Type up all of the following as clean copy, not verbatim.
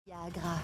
Viagra.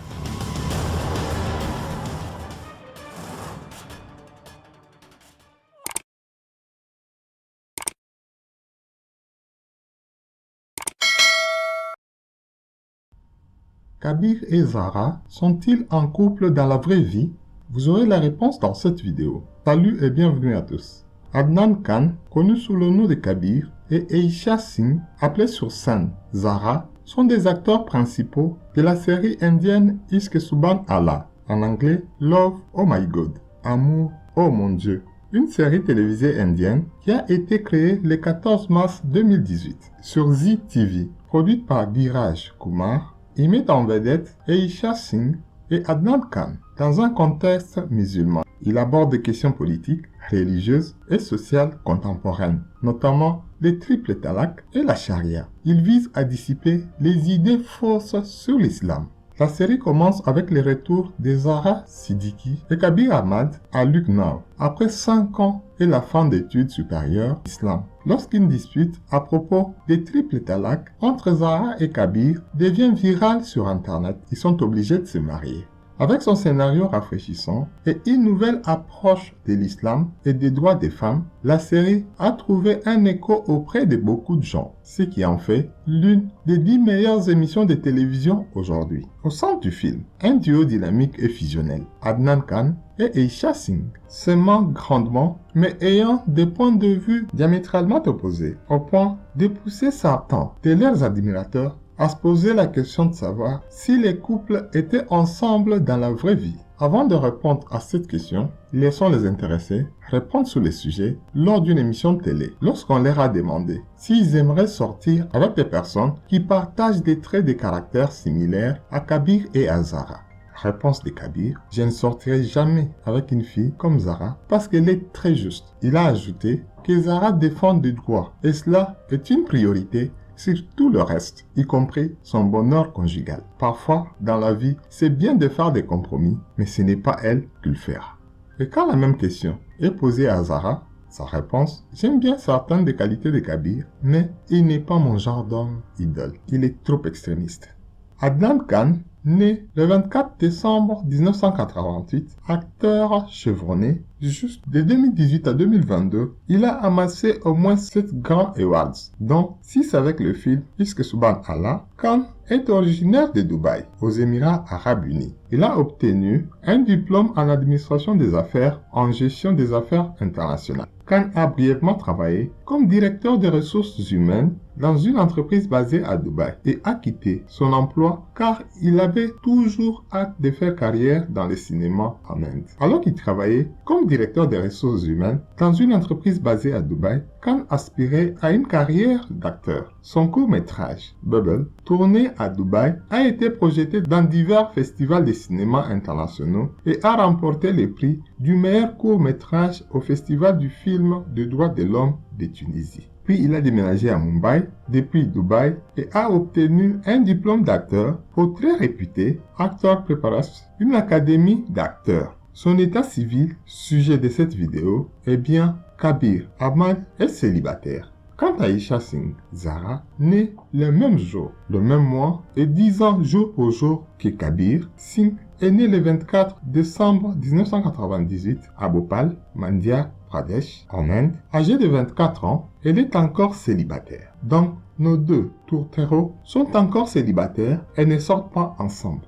Kabir et Zara sont-ils en couple dans la vraie vie? Vous aurez la réponse dans cette vidéo. Salut et bienvenue à tous. Adnan Khan, connu sous le nom de Kabir, et Aisha Singh, appelée sur scène Zara, sont des acteurs principaux de la série indienne Ishq Subhan Allah, en anglais Love Oh My God, Amour Oh Mon Dieu, une série télévisée indienne qui a été créée le 14 mars 2018 sur Zee TV, produite par Dhiraj Kumar. Il met en vedette Aisha Singh et Adnan Khan dans un contexte musulman. Il aborde des questions politiques, religieuses et sociales contemporaines, notamment les triples talaq et la charia. Il vise à dissiper les idées fausses sur l'islam. La série commence avec le retour de Zara Siddiqui et Kabir Ahmad à Lucknow, après 5 ans et la fin d'études supérieures d'islam. Lorsqu'une dispute à propos des triples talaq entre Zara et Kabir devient virale sur Internet, ils sont obligés de se marier. Avec son scénario rafraîchissant et une nouvelle approche de l'islam et des droits des femmes, la série a trouvé un écho auprès de beaucoup de gens, ce qui en fait l'une des 10 meilleures émissions de télévision aujourd'hui. Au centre du film, un duo dynamique et fusionnel, Adnan Khan et Aisha Singh, s'aimant grandement mais ayant des points de vue diamétralement opposés, au point de pousser certains de leurs admirateurs à se poser la question de savoir si les couples étaient ensemble dans la vraie vie. Avant de répondre à cette question, laissons les intéressés répondre sur le sujet lors d'une émission de télé, lorsqu'on leur a demandé s'ils aimeraient sortir avec des personnes qui partagent des traits de caractère similaires à Kabir et à Zara. Réponse de Kabir: je ne sortirai jamais avec une fille comme Zara parce qu'elle est très juste. Il a ajouté que Zara défend des droits et cela est une priorité sur tout le reste, y compris son bonheur conjugal. Parfois, dans la vie, c'est bien de faire des compromis, mais ce n'est pas elle qui le fera. Et quand la même question est posée à Zara, sa réponse: j'aime bien certaines des qualités de Kabir, mais il n'est pas mon genre d'homme idole. Il est trop extrémiste. Adnan Khan, né le 24 décembre 1988, acteur chevronné, juste de 2018 à 2022, il a amassé au moins 7 grands awards, dont 6 avec le film Ishq Subhan Allah. Khan est originaire de Dubaï, aux Émirats Arabes Unis. Il a obtenu un diplôme en administration des affaires en gestion des affaires internationales. Khan a brièvement travaillé comme directeur des ressources humaines dans une entreprise basée à Dubaï et a quitté son emploi car il avait toujours hâte de faire carrière dans le cinéma en Inde. Alors qu'il travaillait comme directeur des ressources humaines dans une entreprise basée à Dubaï, Khan aspirait à une carrière d'acteur. Son court-métrage, Bubble, tourné à Dubaï, a été projeté dans divers festivals de cinéma internationaux et a remporté le prix du meilleur court-métrage au Festival du film des droits de l'homme de Tunisie. Puis il a déménagé à Mumbai, depuis Dubaï, et a obtenu un diplôme d'acteur au très réputé Actor Preparation, une académie d'acteurs. Son état civil, sujet de cette vidéo, est bien Kabir Ahmad est célibataire. Quant à Aisha Singh, Zara, née le même jour, le même mois et 10 ans jour pour jour que Kabir, Singh est née le 24 décembre 1998 à Bhopal, Madhya Pradesh, en Inde. Âgée de 24 ans, elle est encore célibataire. Donc, nos deux tourtereaux sont encore célibataires et ne sortent pas ensemble.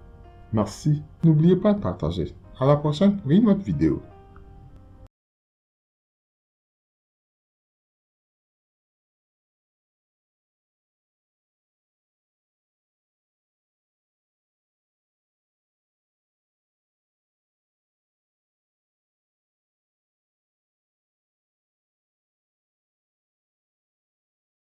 Merci. N'oubliez pas de partager. À la prochaine pour une autre vidéo.